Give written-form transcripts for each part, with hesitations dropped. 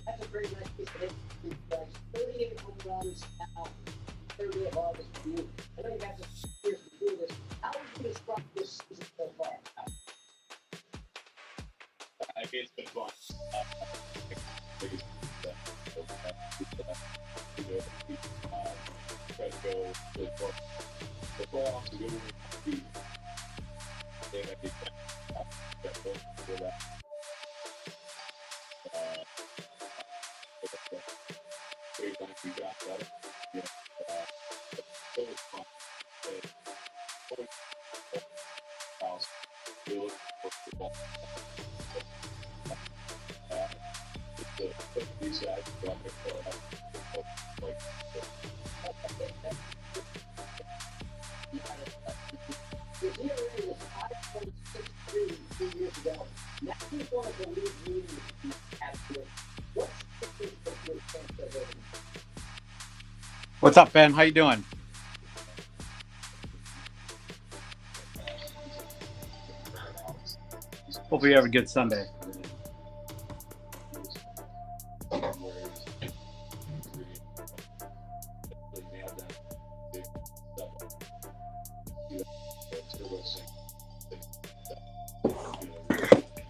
That's a very nice piece of history. 38 home runs now, 30 of August. I know you guys are years to do this. How would you describe this season so far? It's been fun. Try to go the playoffs to go to they might be for that. Great time we got that. You know, so it's fun. House, you look for football. These guys got their like The ERA was 5.63 2 years ago. Now he's one of the league leaders after it. What's the difference between Kansas and What's up, Ben? How you doing? Hope you have a good Sunday.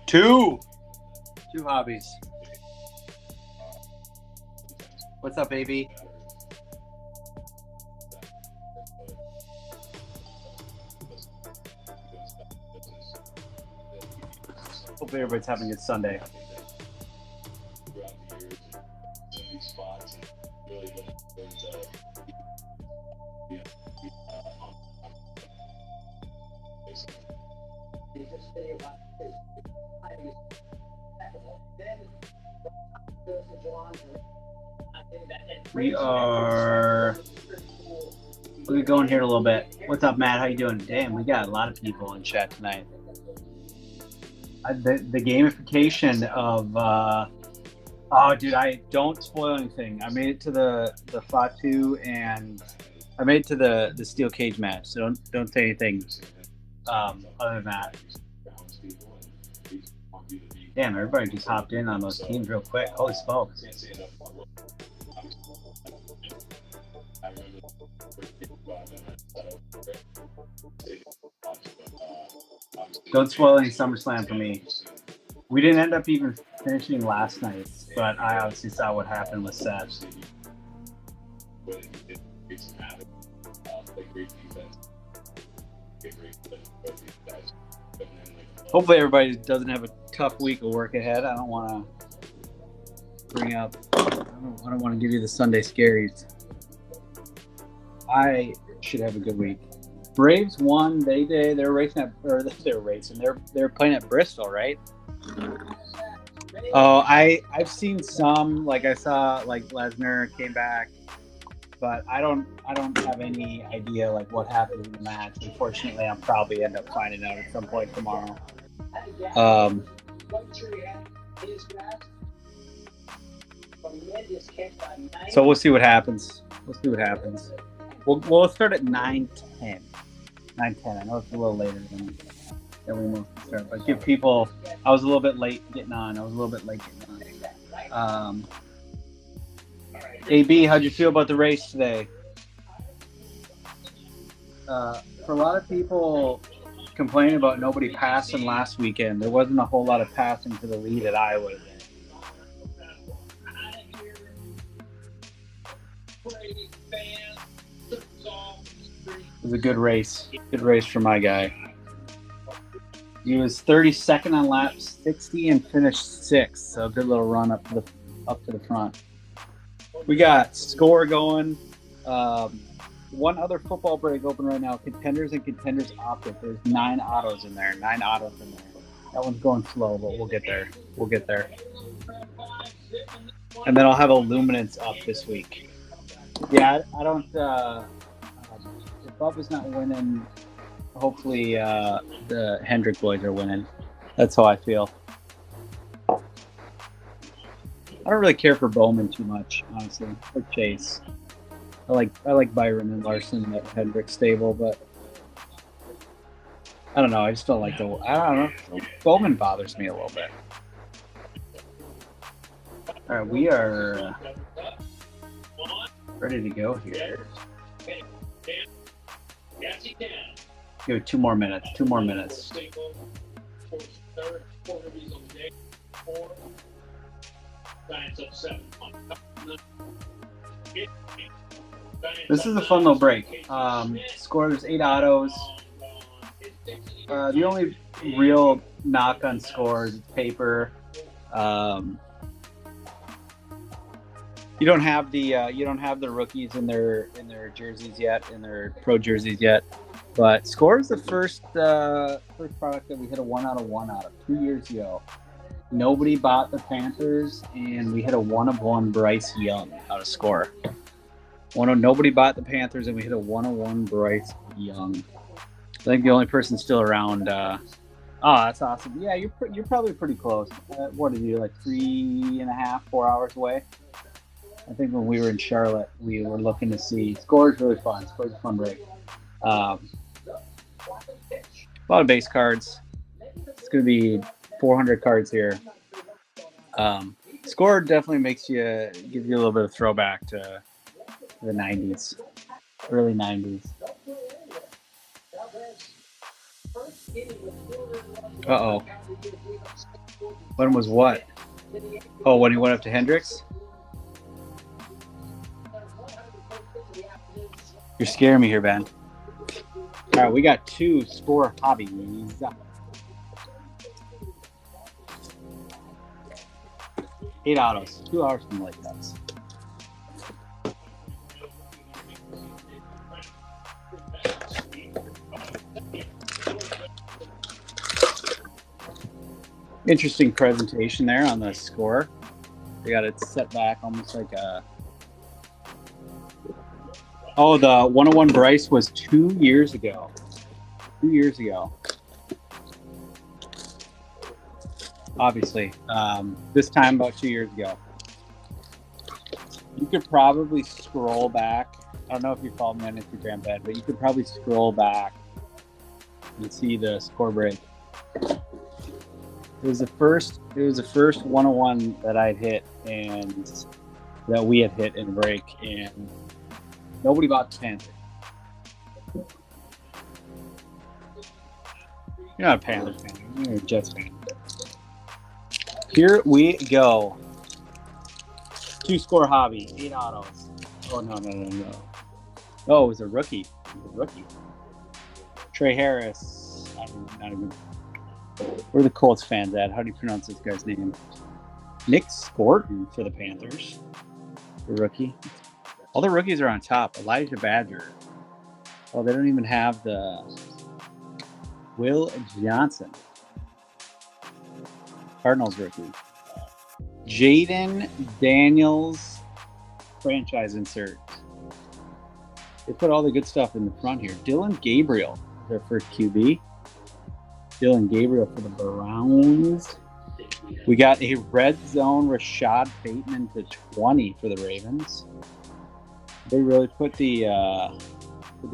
Two hobbies. What's up, baby? Hopefully everybody's having a good Sunday. We're going here a little bit. What's up, Matt? How you doing? Damn, we got a lot of people in chat tonight. The gamification of oh, dude, I don't spoil anything. I made it to the Fatu and I made it to the steel cage match. So don't say anything other than that. Damn, everybody just hopped in on those teams real quick. Holy smokes. Don't spoil any SummerSlam for me. We didn't end up even finishing last night, but I obviously saw what happened with Seth. Hopefully everybody doesn't have a tough week of work ahead. I don't want to bring up, I don't want to give you the Sunday scaries. I should have a good week. Braves won. They're racing at, or they're racing. They're playing at Bristol, right? Oh, I've seen some. Like I saw, like Lesnar came back, but I don't have any idea like what happened in the match. Unfortunately, I'll probably end up finding out at some point tomorrow. So we'll see what happens. We'll start at 9:10. 9:10. I know it's a little later than we mostly start, but give people. I was a little bit late getting on. AB, how'd you feel about the race today? For a lot of people complaining about nobody passing last weekend, there wasn't a whole lot of passing to the lead at Iowa. It was a good race. Good race for my guy. He was 32nd on lap 60 and finished 6th. So a good little run up to the front. We got score going. One other football break open right now. Contenders and Contenders Optic. There's 9 autos in there. That one's going slow, but we'll get there. And then I'll have a Luminance up this week. Yeah, I don't. If Bubba's not winning, hopefully the Hendrick boys are winning. That's how I feel. I don't really care for Bowman too much, honestly, or Chase. I like Byron and Larson at Hendrick stable, but I don't know. I just don't like the. I don't know. Bowman bothers me a little bit. All right, we are ready to go here. Give it 2 more minutes. 2 more minutes. This is a fun little break. Score, there's 8 autos. The only real knock on Score is paper. You don't have the rookies in their jerseys yet, in their pro jerseys yet. But Score is the first product that we hit a 1 out of 1 out of 2 years ago. Nobody bought the Panthers, and we hit a 1 of 1 Bryce Young out of Score. Nobody bought the Panthers, and we hit a 1 of 1 Bryce Young. I think the only person still around. Oh, that's awesome! Yeah, you're probably pretty close. What are you, like 3.5, 4 hours away? I think when we were in Charlotte, we were looking to see. Score's really fun. Score's a fun break. A lot of base cards. It's going to be 400 cards here. Score definitely gives you a little bit of throwback to the 90s, early 90s. Uh-oh. When was what? Oh, when he went up to Hendricks? You're scaring me here, Ben. All right, we got 2 Score hobbies. 8 autos, 2 hours from Lake Ducks. Interesting presentation there on the Score. They got it set back almost like a. Oh, the 101 Bryce was 2 years ago. 2 years ago. Obviously. This time about 2 years ago. You could probably scroll back. I don't know if you follow me on Instagram, Ben, but you could probably scroll back and see the Score break. It was the first 101 that I'd hit and that we had hit in break, and nobody bought the Panther. You're not a Panthers fan. You're a Jets fan. Here we go. 2 Score hobby, 8 autos. Oh, no. Oh, it was a rookie. Trey Harris. Not even. Where are the Colts fans at? How do you pronounce this guy's name? Nick Sporton for the Panthers. The rookie. All the rookies are on top. Elijah Badger. Oh, they don't even have the Will Johnson. Cardinals rookie. Jaden Daniels franchise insert. They put all the good stuff in the front here. Dylan Gabriel, their first QB. Dylan Gabriel for the Browns. We got a red zone Rashad Bateman to 20 for the Ravens. They really put the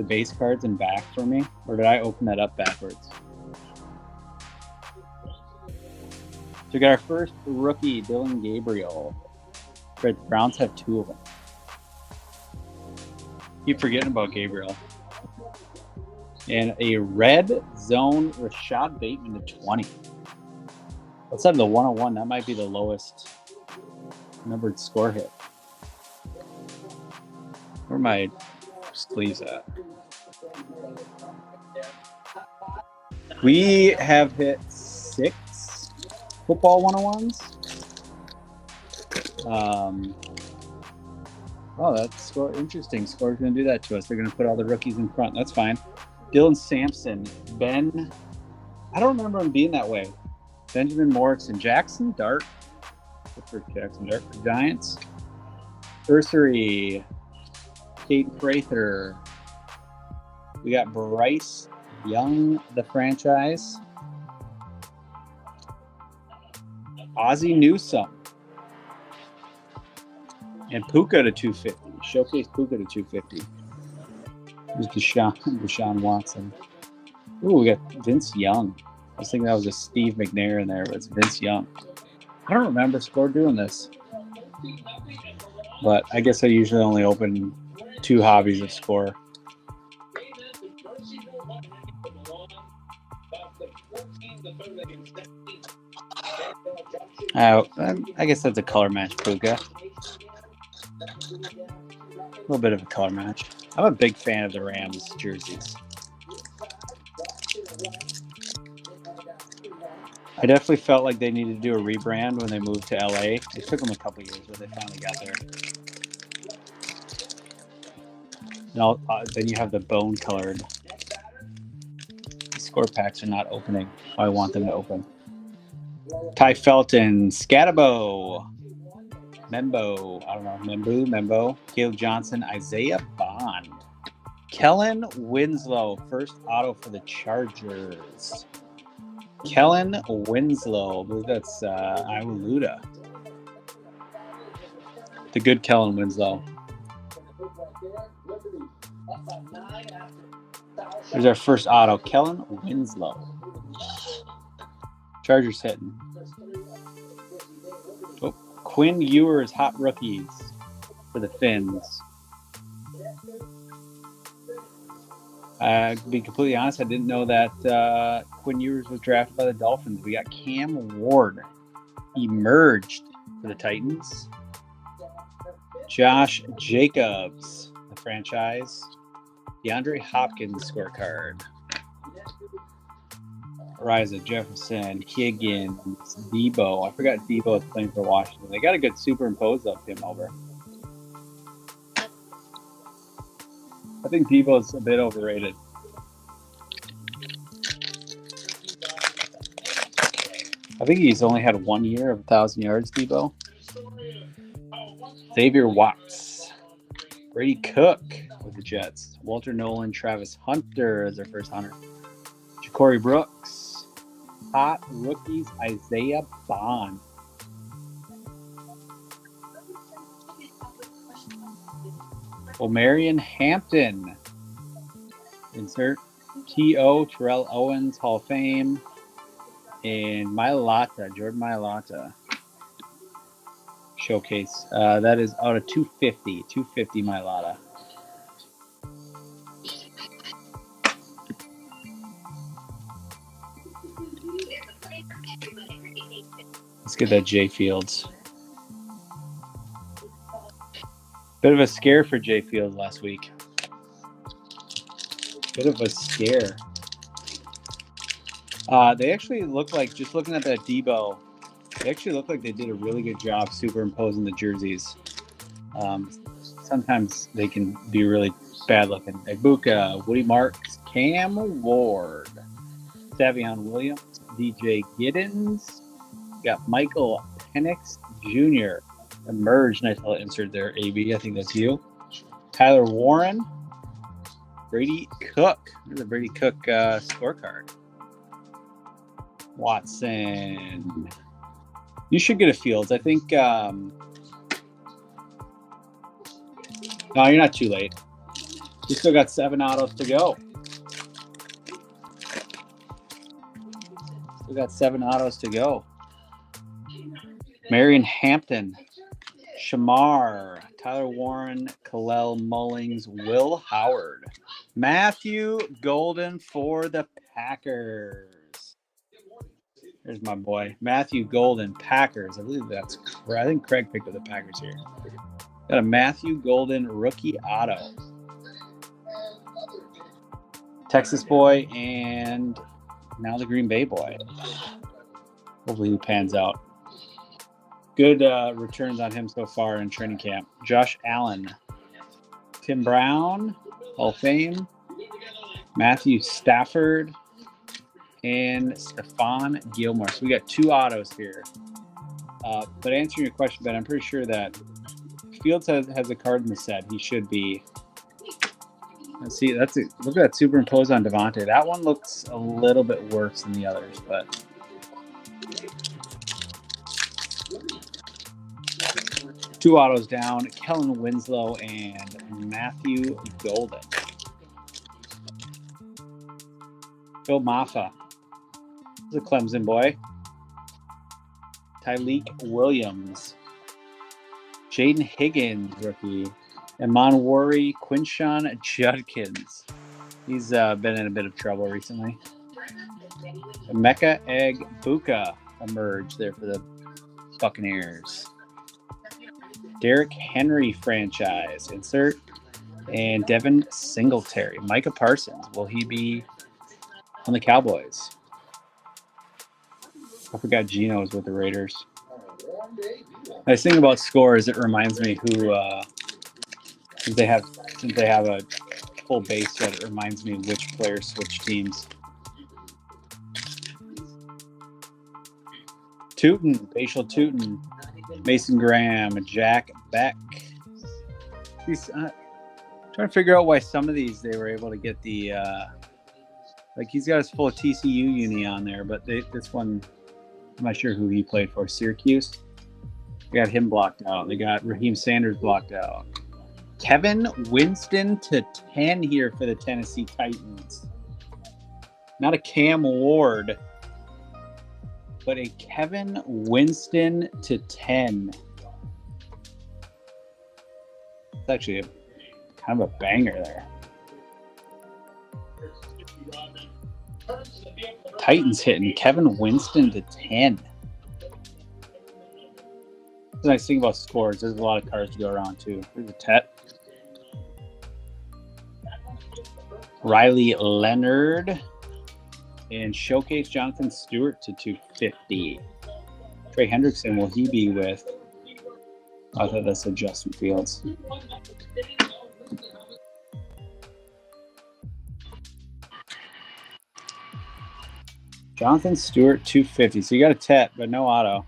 base cards in back for me, or did I open that up backwards? So we got our first rookie, Dylan Gabriel. The Browns have 2 of them. Keep forgetting about Gabriel. And a red zone Rashad Bateman to 20. Let's have the 101. That might be the lowest numbered Score hit. Where are my sleeves at? We have hit 6 football 101s. Oh, that's Score. Interesting. Score's going to do that to us. They're going to put all the rookies in front. That's fine. Dylan Sampson, Ben. I don't remember him being that way. Benjamin Morrison, Jackson Dart. For Jackson Dart for Giants. Ursery, Kate Prather. We got Bryce Young, the franchise. Ozzie Newsome. And Puka to 250. Showcase Puka to 250. There's Deshaun Watson. Ooh, we got Vince Young. I was thinking that was a Steve McNair in there, but it's Vince Young. I don't remember Score doing this. But I guess I usually only open 2 hobbies of Score. I guess that's a color match, Puka. A little bit of a color match. I'm a big fan of the Rams jerseys. I definitely felt like they needed to do a rebrand when they moved to LA. It took them a couple years, but they finally got there. No, then you have the bone-colored. The Score packs are not opening. I want them to open. Ty Felton, Scatabo, Membo, I don't know, Membo, Caleb Johnson, Isaiah Bond, Kellen Winslow, first auto for the Chargers. Kellen Winslow, I believe that's Iwaluda. The good Kellen Winslow. There's our first auto, Kellen Winslow. Chargers hitting. Oh, Quinn Ewers, hot rookies for the Finns. To be completely honest, I didn't know that Quinn Ewers was drafted by the Dolphins. We got Cam Ward emerged for the Titans. Josh Jacobs, the franchise. DeAndre Hopkins scorecard. Riza, Jefferson, Higgins, Debo. I forgot Debo was playing for Washington. They got a good superimpose of him over. I think Debo's a bit overrated. I think he's only had 1 year of 1,000 yards, Debo. Xavier Watts. Brady Cook with the Jets. Walter Nolan, Travis Hunter as their first hunter. Ja'Cory Brooks. Hot rookies, Isaiah Bond. Omarion Hampton. Insert T.O. Terrell Owens, Hall of Fame. And Mailata, Jordan Mailata. Showcase. That is out of 250. 250 Mailata. Let's get that Jay Fields. Bit of a scare for Jay Fields last week. Bit of a scare. They actually look like, just looking at that Debo, they actually look like they did a really good job superimposing the jerseys. Sometimes they can be really bad looking. Ibuka, Woody Marks, Cam Ward, Savion Williams, DJ Giddens. Got Michael Penix Jr. Emerge. Nice little insert there, AB. I think that's you. Tyler Warren. Brady Cook. There's a Brady Cook scorecard. Watson. You should get a Fields. I think. No, you're not too late. You still got 7 autos to go. Still got 7 autos to go. Marion Hampton, Shamar, Tyler Warren, Kalel Mullings, Will Howard, Matthew Golden for the Packers. There's my boy, Matthew Golden, Packers. I believe I think Craig picked up the Packers here. Got a Matthew Golden rookie auto. Texas boy and now the Green Bay boy. Hopefully he pans out. Good returns on him so far in training camp. Josh Allen, Tim Brown, Hall of Fame, Matthew Stafford, and Stephon Gilmore. So we got 2 autos here. But answering your question, Ben, I'm pretty sure that Fields has a card in the set. He should be. Let's see. Look at that superimpose on Devontae. That one looks a little bit worse than the others, but. 2 autos down, Kellen Winslow and Matthew Golden. Phil Maffa. This is a Clemson boy. Tyleek Williams. Jaden Higgins, rookie. And Monwari Quinshawn Judkins. He's been in a bit of trouble recently. Emeka Egbuka emerged there for the Buccaneers. Derrick Henry franchise insert. And Devin Singletary. Micah Parsons. Will he be on the Cowboys? I forgot Gino's with the Raiders. Nice thing about Score is it reminds me who since they have a full base set, it reminds me which players switch teams. Tootin, Facial Tootin, Mason Graham, Jack Beck. He's trying to figure out why some of these they were able to get the like he's got his full TCU uni on there, but this one I'm not sure who he played for. Syracuse. They got him blocked out. They got Raheem Sanders blocked out. Kevin Winston to 10 here for the Tennessee Titans. Not a Cam Ward, but a Kevin Winston to 10. It's actually kind of a banger there. Titans hitting Kevin Winston to 10. The nice thing about Scores, there's a lot of cards to go around too. There's a Tet. Riley Leonard. And Showcase Jonathan Stewart to 250. Trey Hendrickson, will he be with? I thought that's a Justin Fields. Jonathan Stewart, 250. So you got a Tet, but no auto.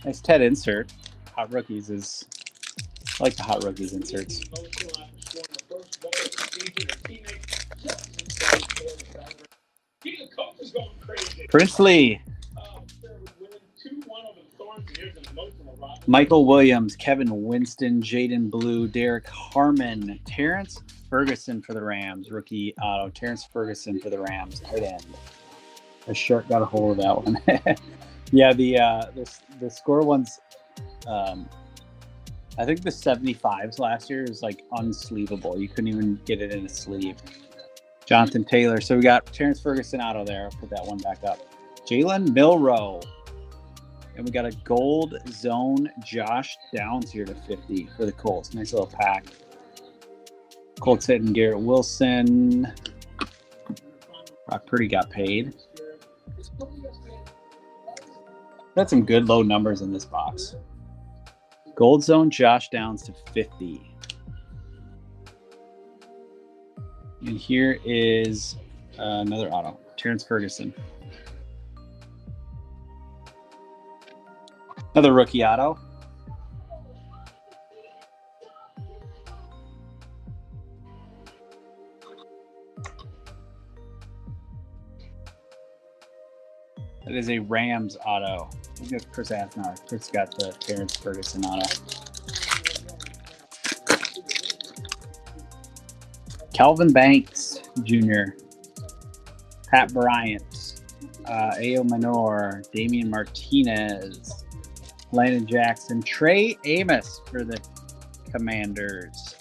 Nice Tet insert. Hot Rookies is... I like the Hot Rookies inserts. Princely. Michael Williams, Kevin Winston, Jaden Blue, Derek Harmon, Terrence Ferguson for the Rams, rookie auto. Terrence Ferguson for the Rams, tight end. A shark got a hold of that one. Yeah, the Score ones. I think the 75s last year was like unsleevable. You couldn't even get it in a sleeve. Jonathan Taylor. So we got Terrence Ferguson auto there. I'll put that one back up. Jalen Milroe. And we got a gold zone Josh Downs here to 50 for the Colts. Nice little pack. Colts hitting Garrett Wilson. Brock Purdy got paid. Got some good low numbers in this box. Gold zone Josh Downs to 50. And here is another auto. Terrence Ferguson. Another rookie auto. That is a Rams auto. I think that's Chris Asnar. Chris got the Terrence Ferguson auto. Calvin Banks Jr. Pat Bryant. Ayo Manor. Damian Martinez. Landon Jackson. Trey Amos for the Commanders.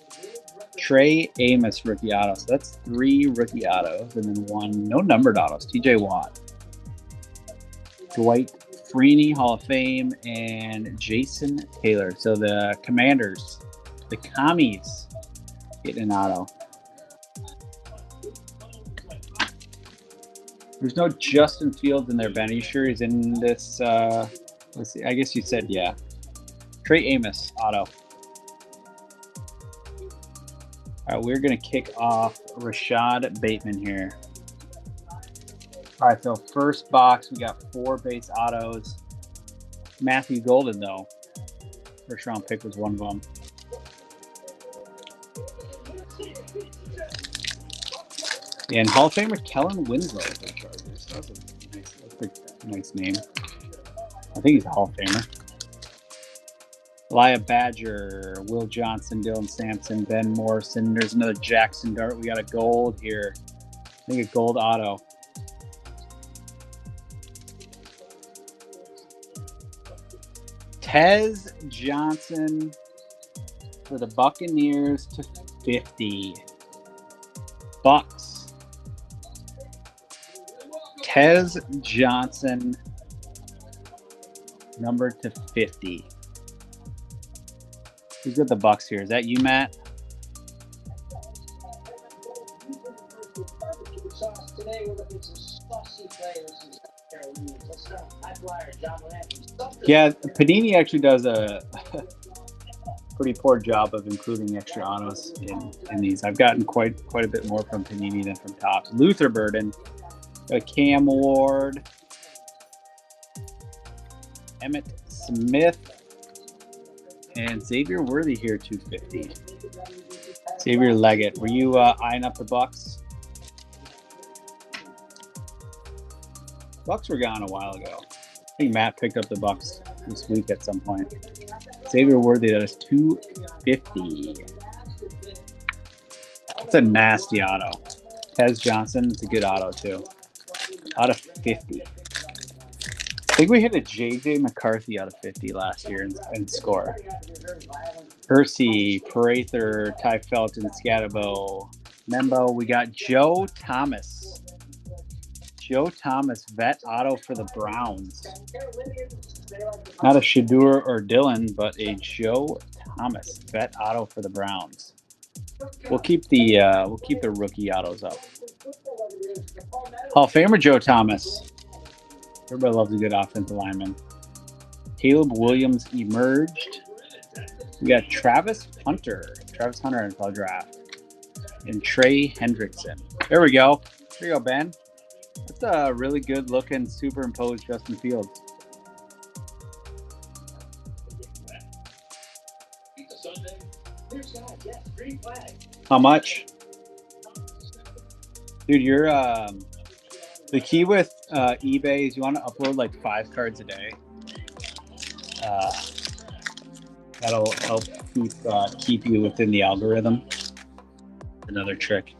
Trey Amos rookie auto. So that's 3 rookie autos and then 1 no numbered autos. TJ Watt. Dwight Freeney, Hall of Fame, and Jason Taylor. So the Commanders, the Commies, getting an auto. There's no Justin Fields in there, Ben. Are you sure he's in this? Let's see. I guess you said yeah. Trey Amos, auto. All right, we're going to kick off Rashad Bateman here. All right, so first box, we got 4 base autos. Matthew Golden, though. First round pick was one of them. And Hall of Famer Kellen Winslow for the Chargers. That's a nice name. I think he's a Hall of Famer. Elia Badger, Will Johnson, Dylan Sampson, Ben Morrison. There's another Jackson Dart. We got a gold here. I think a gold auto. Tez Johnson for the Buccaneers to 50. Bucks. Tez Johnson, numbered to 50. Who's got the Bucks here? Is that you, Matt? Yeah, Panini actually does a pretty poor job of including extra autos in these. I've gotten quite a bit more from Panini than from Topps. Luther Burden, a Cam Ward, Emmett Smith, and Xavier Worthy here, 250. Xavier Leggett, were you eyeing up the Bucks? Bucks were gone a while ago. I think Matt picked up the Bucks this week at some point. Xavier Worthy, that is 250. That's a nasty auto. Tez Johnson, it's a good auto too. Out of 50. I think we hit a JJ McCarthy out of 50 last year in score. Percy, Prather, Ty Felton, Scatabo, Membo. We got Joe Thomas. Joe Thomas, vet auto for the Browns. Not a Shadur or Dylan, but a Joe Thomas, vet auto for the Browns. We'll keep the rookie autos up. Hall of Famer Joe Thomas. Everybody loves a good offensive lineman. Caleb Williams emerged. We got Travis Hunter NFL draft. And Trey Hendrickson. There we go. There you go, Ben. That's a really good looking superimposed Justin Fields. How much? Dude, you're the key with eBay is you want to upload like 5 cards a day. That'll help keep you within the algorithm. Another trick.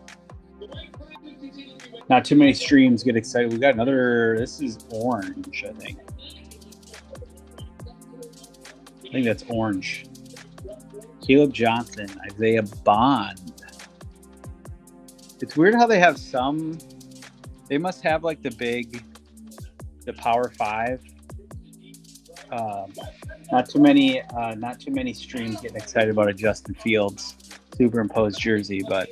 Not too many streams get excited. We got another. This is orange, I think. I think that's orange. Caleb Johnson, Isaiah Bond. It's weird how they have some. They must have like the Power 5. Not too many streams getting excited about a Justin Fields superimposed jersey, but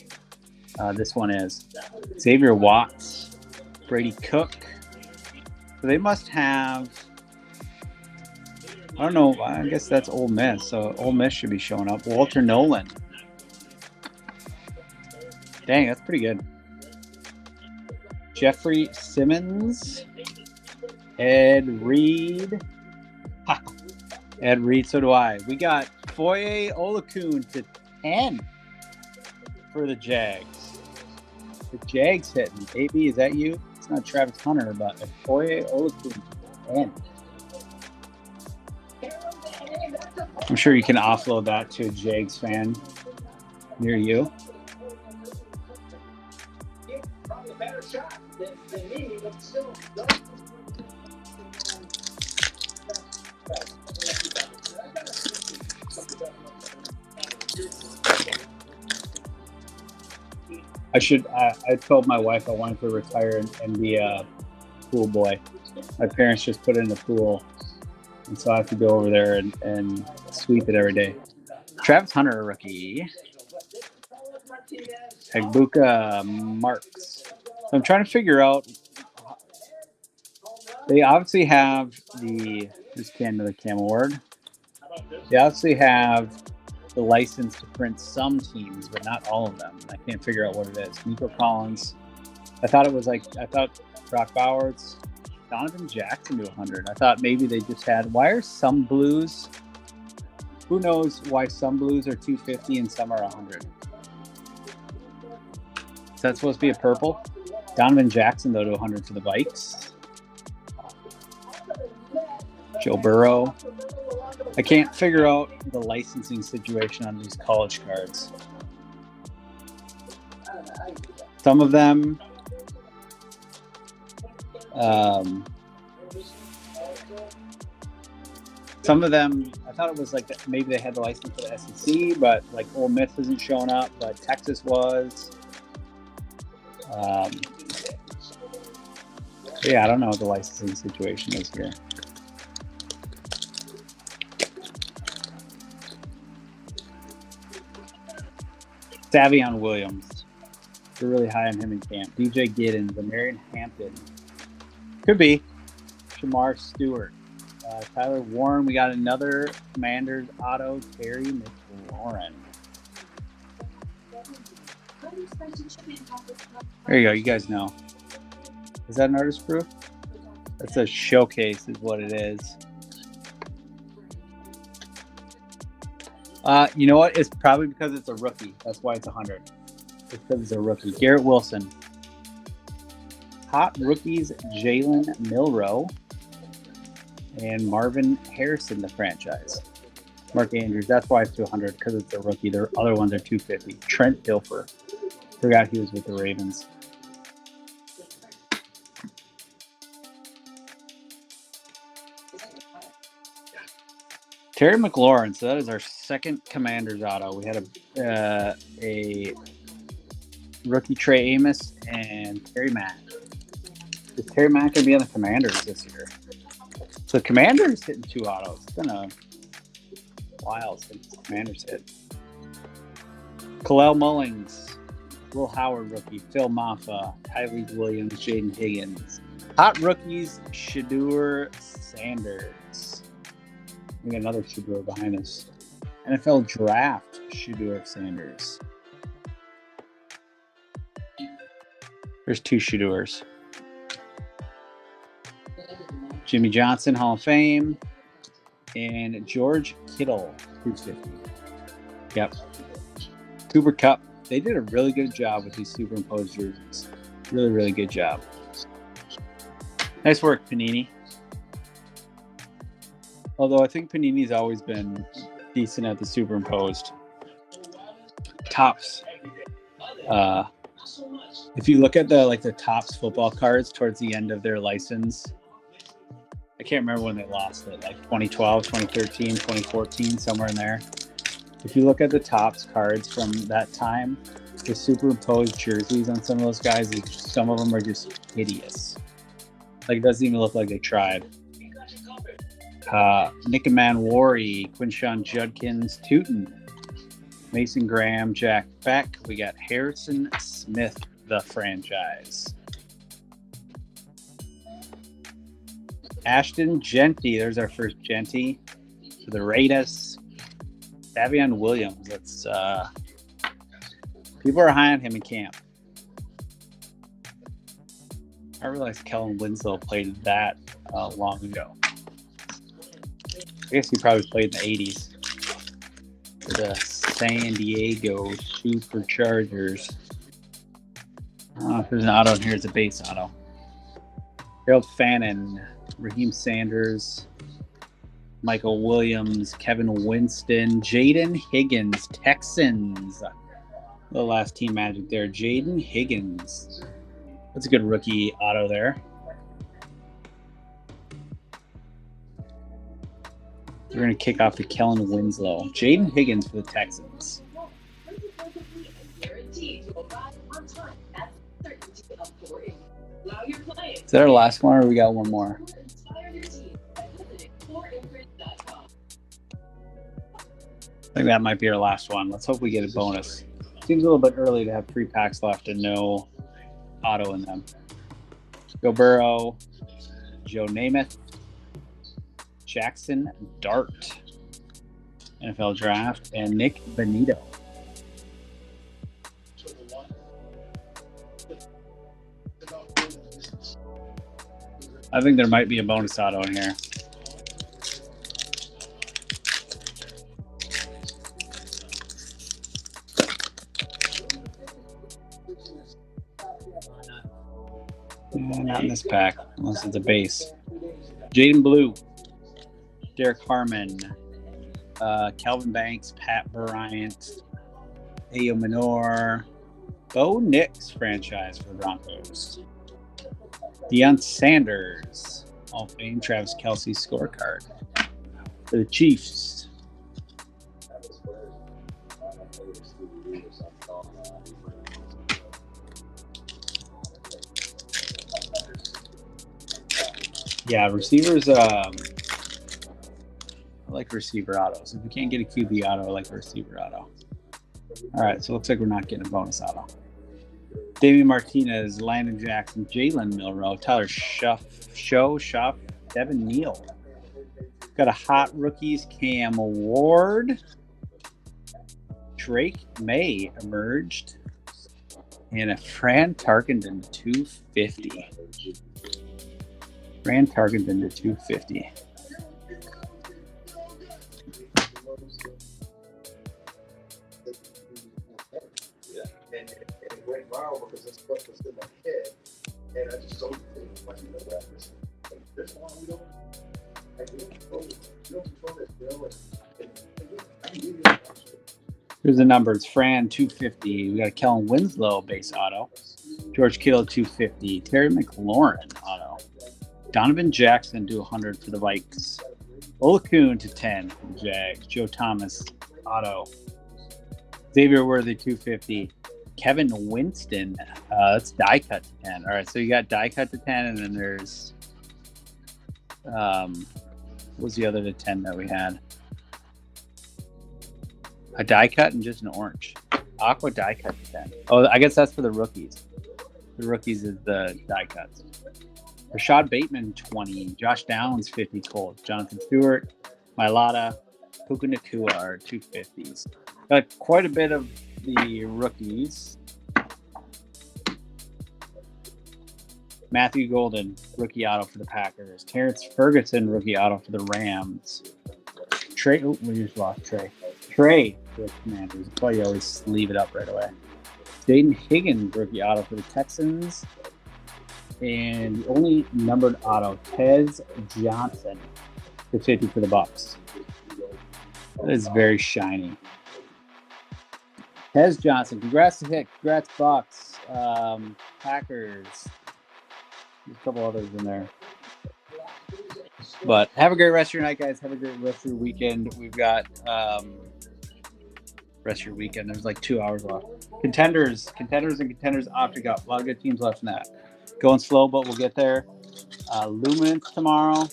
this one is Xavier Watts, Brady Cook. So they must have. I don't know. I guess that's Ole Miss. So Ole Miss should be showing up. Walter Nolan. Dang, that's pretty good. Jeffrey Simmons. Ed Reed. Ed Reed, so do I. We got Foye Olakun to 10 for the Jags. The Jags hitting. AB, is that you? It's not Travis Hunter, but Foye Olakun to 10. I'm sure you can offload that to a Jags fan near you. I told my wife I wanted to retire and be a pool boy. My parents just put it in the pool. And so I have to go over there and sweep it every day. Travis Hunter, rookie. Egbuka Marks. So I'm trying to figure out. They obviously have this can of the Cam Award. They obviously have the license to print some teams, but not all of them. I can't figure out what it is. Nico Collins. I thought Brock Bowers. Donovan Jackson to 100. I thought maybe they just had. Why are some blues? Who knows why some blues are 250 and some are 100? Is that supposed to be a purple? Donovan Jackson though to 100 for the Vikes. Joe Burrow. I can't figure out the licensing situation on these college cards. Some of them, I thought it was like maybe they had the license for the SEC, but like Ole Miss isn't showing up, but Texas was. Yeah, I don't know what the licensing situation is here. Savion Williams. We're really high on him in camp. DJ Giddens, Marion Hampton. Could be. Shamar Stewart. Tyler Warren. We got another Commanders auto. Terry McLaurin. There you go. You guys know. Is that an artist proof? That's a showcase is what it is. You know what? It's probably because it's a rookie. That's why it's 100. It's because it's a rookie. Garrett Wilson. Hot rookies, Jalen Milroe and Marvin Harrison, the franchise. Mark Andrews. That's why it's 200 because it's a rookie. The other ones are 250. Trent Dilfer. Forgot he was with the Ravens. Terry McLaurin. So that is our second Commanders auto. We had a rookie Trey Amos and Terry Mack. Is Terry Mack going to be on the Commanders this year? So Commanders hitting 2 autos. It's been a while since the Commanders hit. Kalel Mullings, Will Howard rookie, Phil Maffa, Tylee Williams, Jaden Higgins. Hot rookies, Shedeur Sanders. We got another Shedeur behind us. NFL draft, Shedeur Sanders. There's 2 Shedeurs. Jimmy Johnson, Hall of Fame, and George Kittle, 250. Yep. Cooper Kupp. They did a really good job with these superimposed jerseys. Really, really good job. Nice work, Panini. Although I think Panini's always been decent at the superimposed. Topps. If you look at the Topps football cards towards the end of their license, I can't remember when they lost it, like 2012, 2013, 2014, somewhere in there. If you look at the Topps cards from that time, the superimposed jerseys on some of those guys, some of them are just hideous. Like, it doesn't even look like they tried. Nick Manwari, Quinshawn Judkins, Tootin, Mason Graham, Jack Beck. We got Harrison Smith, the franchise. Ashton Genty, there's our first Genty for the Raiders. Savion Williams, that's people are high on him in camp. I realized Kellen Winslow played that long ago. I guess he probably played in the 80s for the San Diego Superchargers. I don't know if there's an auto in here. It's a base auto. Harold Fannin, Raheem Sanders, Michael Williams, Kevin Winston, Jaden Higgins, Texans. The last team magic there. Jaden Higgins. That's a good rookie auto there. We're going to kick off to Kellen Winslow. Jaden Higgins for the Texans. Is that our last one, or we got one more? I think that might be our last one. Let's hope we get a bonus. Seems a little bit early to have 3 packs left and no auto in them. Joe Burrow, Joe Namath, Jackson Dart, NFL draft, and Nick Benito. I think there might be a bonus auto in here. Not in this pack, unless it's a base. Jaden Blue, Derek Harmon, Calvin Banks, Pat Bryant, Ayo Minor, Bo Nix franchise for the Broncos. Deion Sanders, Hall of Fame, Travis Kelce scorecard for the Chiefs. Yeah, receivers. I like receiver autos. If we can't get a QB auto, I like a receiver auto. All right, so it looks like we're not getting a bonus auto. Damian Martinez, Landon Jackson, Jalen Milroe, Tyler Shuff, Devin Neal. Got a hot rookies, Cam Ward. Drake May emerged. And a Fran Tarkenton 250. Fran Tarkenton to 250. And it went viral because this book was in my head, and I just told you that this one we don't. I don't control this bill, and here's the numbers. Fran 250. We got a Kellen Winslow base auto. George Kittle 250. Terry McLaurin auto. Donovan Jackson to 100 for the Vikes. Olakun to 10 for the Jags. Joe Thomas auto. Xavier Worthy 250. Kevin Winston. That's die cut to 10. All right, so you got die cut to 10, and then there's what was the other to 10 that we had? A die cut and just an orange. Aqua die cut to 10. Oh, I guess that's for the rookies. The rookies is the die cuts. Rashad Bateman 20. Josh Downs 50 Colts. Jonathan Stewart, Mailata, Puka Nacua are 250s. Got quite a bit of the rookies. Matthew Golden, rookie auto for the Packers. Terrence Ferguson, rookie auto for the Rams. Trey, we just lost Trey. Trey for the Commanders. That's why you always leave it up right away. Jaden Higgins, rookie auto for the Texans. And the only numbered auto, Tez Johnson, to 50 for the Bucs. That is very shiny. Tez Johnson, congrats to Hick, congrats Bucs, Packers. There's a couple others in there. But have a great rest of your night, guys. Have a great rest of your weekend. We've got rest of your weekend. There's like 2 hours left. Contenders optic up. A lot of good teams left in that. Going slow, but we'll get there. Luminance tomorrow.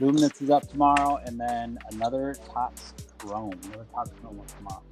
Luminance is up tomorrow, and then another Topps Chrome. Another Topps Chrome tomorrow.